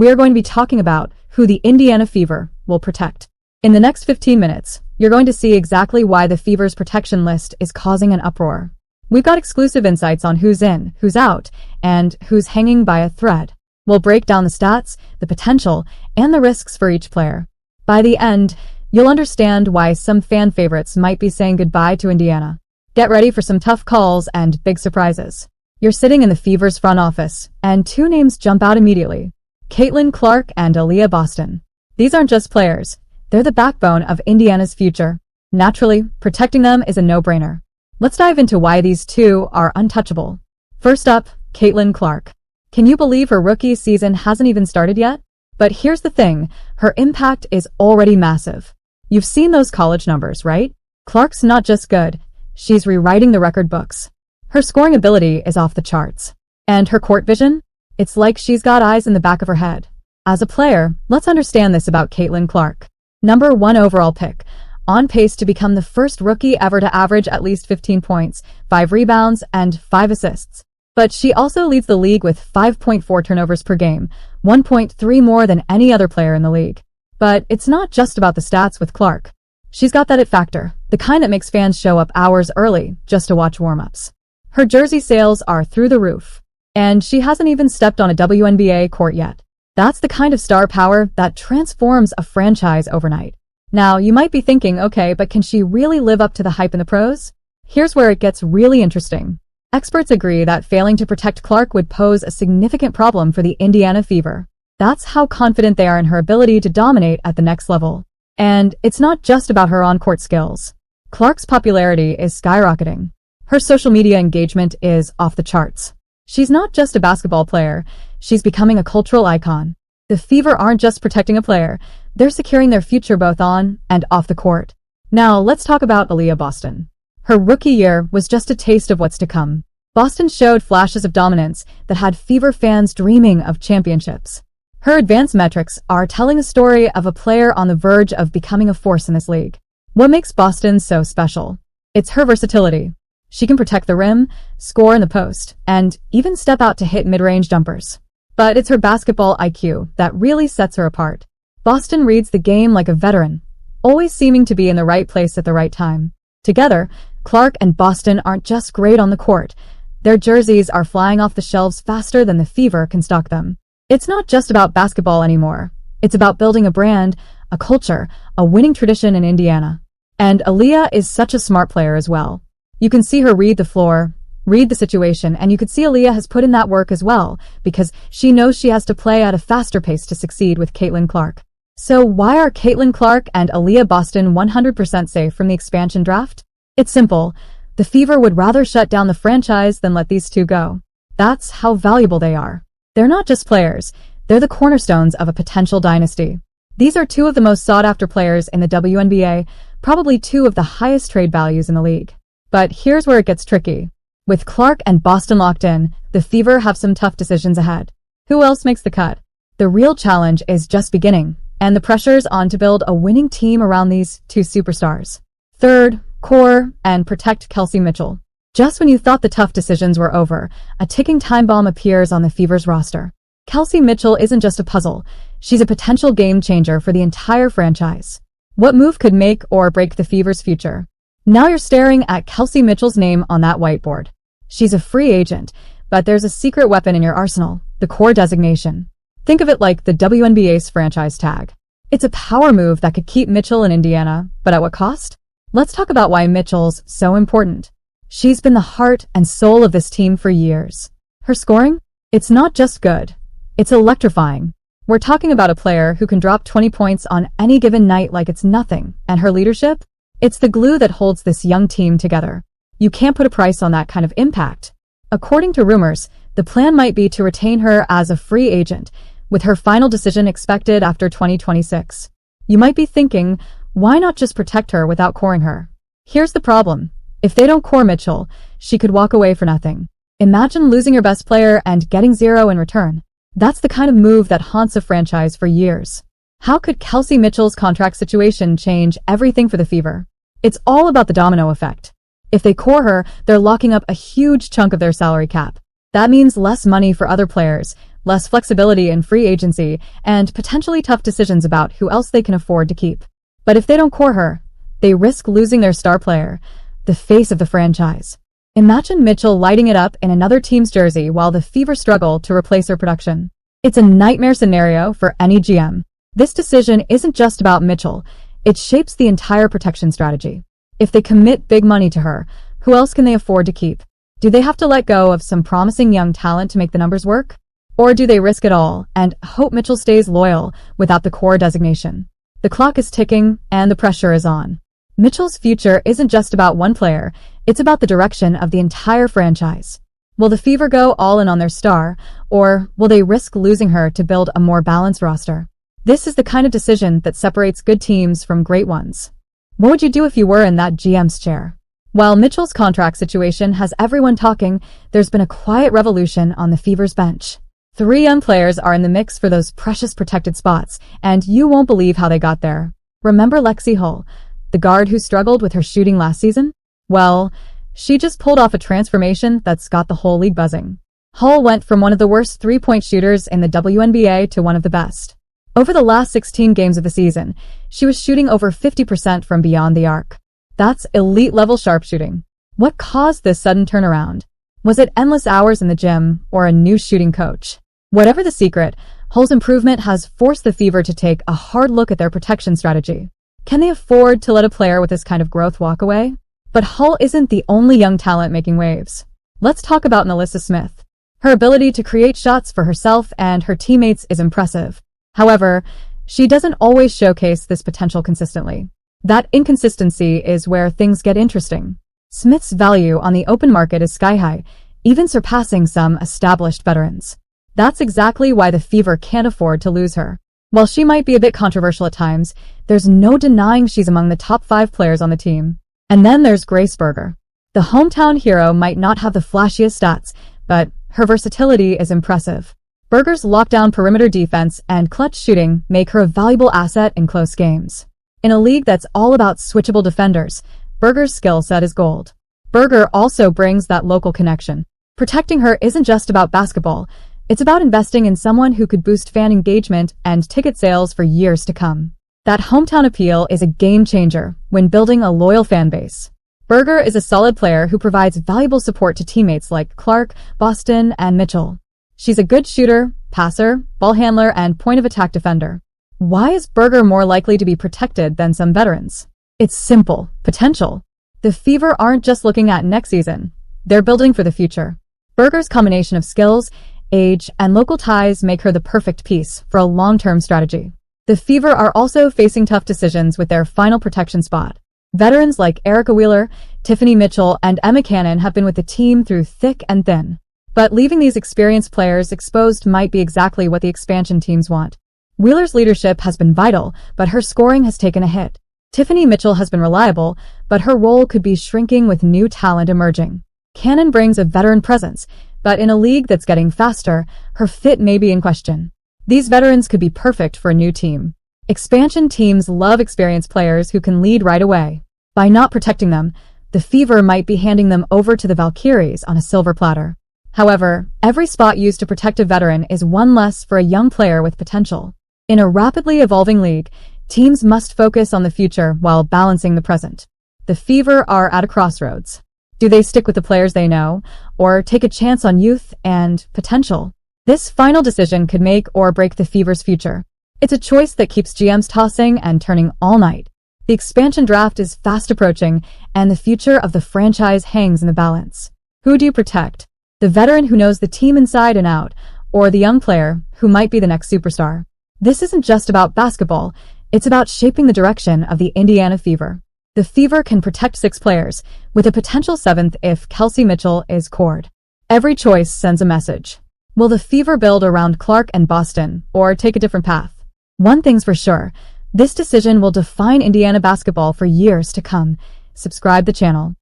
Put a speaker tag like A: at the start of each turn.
A: we are going to be talking about who the Indiana Fever will protect. In the next 15 minutes, you're going to see exactly why the Fever's protection list is causing an uproar. We've got exclusive insights on who's in, who's out, and who's hanging by a thread. We'll break down the stats, the potential, and the risks for each player. By the end, you'll understand why some fan favorites might be saying goodbye to Indiana. Get ready for some tough calls and big surprises. You're sitting in the Fever's front office, and two names jump out immediately: Caitlin Clark and Aaliyah Boston. These aren't just players. They're the backbone of Indiana's future. Naturally, protecting them is a no-brainer. Let's dive into why these two are untouchable. First up, Caitlin Clark. Can you believe her rookie season hasn't even started yet? But here's the thing, her impact is already massive. You've seen those college numbers, right? Clark's not just good, she's rewriting the record books. Her scoring ability is off the charts. And her court vision? It's like she's got eyes in the back of her head. As a player, let's understand this about Caitlin Clark. Number 1 overall pick, on pace to become the first rookie ever to average at least 15 points, 5 rebounds, and 5 assists. But she also leads the league with 5.4 turnovers per game, 1.3 more than any other player in the league. But it's not just about the stats with Clark. She's got that it factor, the kind that makes fans show up hours early just to watch warm-ups. Her jersey sales are through the roof, and she hasn't even stepped on a WNBA court yet. That's the kind of star power that transforms a franchise overnight. Now, you might be thinking, okay, but can she really live up to the hype in the pros? Here's where it gets really interesting. Experts agree that failing to protect Clark would pose a significant problem for the Indiana Fever. That's how confident they are in her ability to dominate at the next level. And it's not just about her on-court skills. Clark's popularity is skyrocketing. Her social media engagement is off the charts. She's not just a basketball player, she's becoming a cultural icon. The Fever aren't just protecting a player, they're securing their future both on and off the court. Now, let's talk about Aaliyah Boston. Her rookie year was just a taste of what's to come. Boston showed flashes of dominance that had Fever fans dreaming of championships. Her advanced metrics are telling a story of a player on the verge of becoming a force in this league. What makes Boston so special? It's her versatility. She can protect the rim, score in the post, and even step out to hit mid-range jumpers. But it's her basketball IQ that really sets her apart. Boston reads the game like a veteran, always seeming to be in the right place at the right time. Together, Clark and Boston aren't just great on the court. Their jerseys are flying off the shelves faster than the Fever can stock them. It's not just about basketball anymore. It's about building a brand, a culture, a winning tradition in Indiana. And Aaliyah is such a smart player as well. You can see her read the floor, read the situation, and you could see Aaliyah has put in that work as well, because she knows she has to play at a faster pace to succeed with Caitlin Clark. So why are Caitlin Clark and Aaliyah Boston 100% safe from the expansion draft? It's simple. The Fever would rather shut down the franchise than let these two go. That's how valuable they are. They're not just players, they're the cornerstones of a potential dynasty. These are two of the most sought-after players in the WNBA, probably two of the highest trade values in the league. But here's where it gets tricky. With Clark and Boston locked in, the Fever have some tough decisions ahead. Who else makes the cut? The real challenge is just beginning, and the pressure's on to build a winning team around these two superstars. Third, core and protect Kelsey Mitchell. Just when you thought the tough decisions were over, a ticking time bomb appears on the Fever's roster. Kelsey Mitchell isn't just a puzzle, she's a potential game changer for the entire franchise. What move could make or break the Fever's future? Now you're staring at Kelsey Mitchell's name on that whiteboard. She's a free agent, but there's a secret weapon in your arsenal, the core designation. Think of it like the WNBA's franchise tag. It's a power move that could keep Mitchell in Indiana, but at what cost? Let's talk about why Mitchell's so important. She's been the heart and soul of this team for years. Her scoring? It's not just good. It's electrifying. We're talking about a player who can drop 20 points on any given night like it's nothing, and her leadership? It's the glue that holds this young team together. You can't put a price on that kind of impact. According to rumors, the plan might be to retain her as a free agent, with her final decision expected after 2026. You might be thinking, why not just protect her without coring her? Here's the problem. If they don't core Mitchell, she could walk away for nothing. Imagine losing your best player and getting zero in return. That's the kind of move that haunts a franchise for years. How could Kelsey Mitchell's contract situation change everything for the Fever? It's all about the domino effect. If they core her, they're locking up a huge chunk of their salary cap. That means less money for other players, less flexibility in free agency, and potentially tough decisions about who else they can afford to keep. But if they don't core her, they risk losing their star player, the face of the franchise. Imagine Mitchell lighting it up in another team's jersey while the Fever struggle to replace her production. It's a nightmare scenario for any GM. This decision isn't just about Mitchell, it shapes the entire protection strategy. If they commit big money to her, who else can they afford to keep? Do they have to let go of some promising young talent to make the numbers work? Or do they risk it all and hope Mitchell stays loyal without the core designation? The clock is ticking and the pressure is on. Mitchell's future isn't just about one player, it's about the direction of the entire franchise. Will the Fever go all in on their star, or will they risk losing her to build a more balanced roster? This is the kind of decision that separates good teams from great ones. What would you do if you were in that GM's chair? While Mitchell's contract situation has everyone talking, there's been a quiet revolution on the Fever's bench. 3 young players are in the mix for those precious protected spots, and you won't believe how they got there. Remember Lexi Hull, the guard who struggled with her shooting last season? Well, she just pulled off a transformation that's got the whole league buzzing. Hull went from one of the worst three-point shooters in the WNBA to one of the best. Over the last 16 games of the season, she was shooting over 50% from beyond the arc. That's elite-level sharpshooting. What caused this sudden turnaround? Was it endless hours in the gym or a new shooting coach? Whatever the secret, Hull's improvement has forced the Fever to take a hard look at their protection strategy. Can they afford to let a player with this kind of growth walk away? But Hull isn't the only young talent making waves. Let's talk about Nalissa Smith. Her ability to create shots for herself and her teammates is impressive. However, she doesn't always showcase this potential consistently. That inconsistency is where things get interesting. Smith's value on the open market is sky-high, even surpassing some established veterans. That's exactly why the Fever can't afford to lose her. While she might be a bit controversial at times, there's no denying she's among the top 5 players on the team. And then there's Grace Berger. The hometown hero might not have the flashiest stats, but her versatility is impressive. Berger's lockdown perimeter defense and clutch shooting make her a valuable asset in close games. In a league that's all about switchable defenders, Berger's skill set is gold. Berger also brings that local connection. Protecting her isn't just about basketball, it's about investing in someone who could boost fan engagement and ticket sales for years to come. That hometown appeal is a game changer when building a loyal fan base. Berger is a solid player who provides valuable support to teammates like Clark, Boston, and Mitchell. She's a good shooter, passer, ball handler, and point-of-attack defender. Why is Berger more likely to be protected than some veterans? It's simple: potential. The Fever aren't just looking at next season, they're building for the future. Berger's combination of skills, age, and local ties make her the perfect piece for a long-term strategy. The Fever are also facing tough decisions with their final protection spot. Veterans like Erica Wheeler, Tiffany Mitchell, and Emma Cannon have been with the team through thick and thin. But leaving these experienced players exposed might be exactly what the expansion teams want. Wheeler's leadership has been vital, but her scoring has taken a hit. Tiffany Mitchell has been reliable, but her role could be shrinking with new talent emerging. Cannon brings a veteran presence, but in a league that's getting faster, her fit may be in question. These veterans could be perfect for a new team. Expansion teams love experienced players who can lead right away. By not protecting them, the Fever might be handing them over to the Valkyries on a silver platter. However, every spot used to protect a veteran is one less for a young player with potential. In a rapidly evolving league, teams must focus on the future while balancing the present. The Fever are at a crossroads. Do they stick with the players they know, or take a chance on youth and potential? This final decision could make or break the Fever's future. It's a choice that keeps GMs tossing and turning all night. The expansion draft is fast approaching, and the future of the franchise hangs in the balance. Who do you protect? The veteran who knows the team inside and out, or the young player who might be the next superstar? This isn't just about basketball, it's about shaping the direction of the Indiana Fever. The Fever can protect 6 players, with a potential 7th if Kelsey Mitchell is cored. Every choice sends a message. Will the Fever build around Clark and Boston, or take a different path? One thing's for sure, this decision will define Indiana basketball for years to come. Subscribe the channel.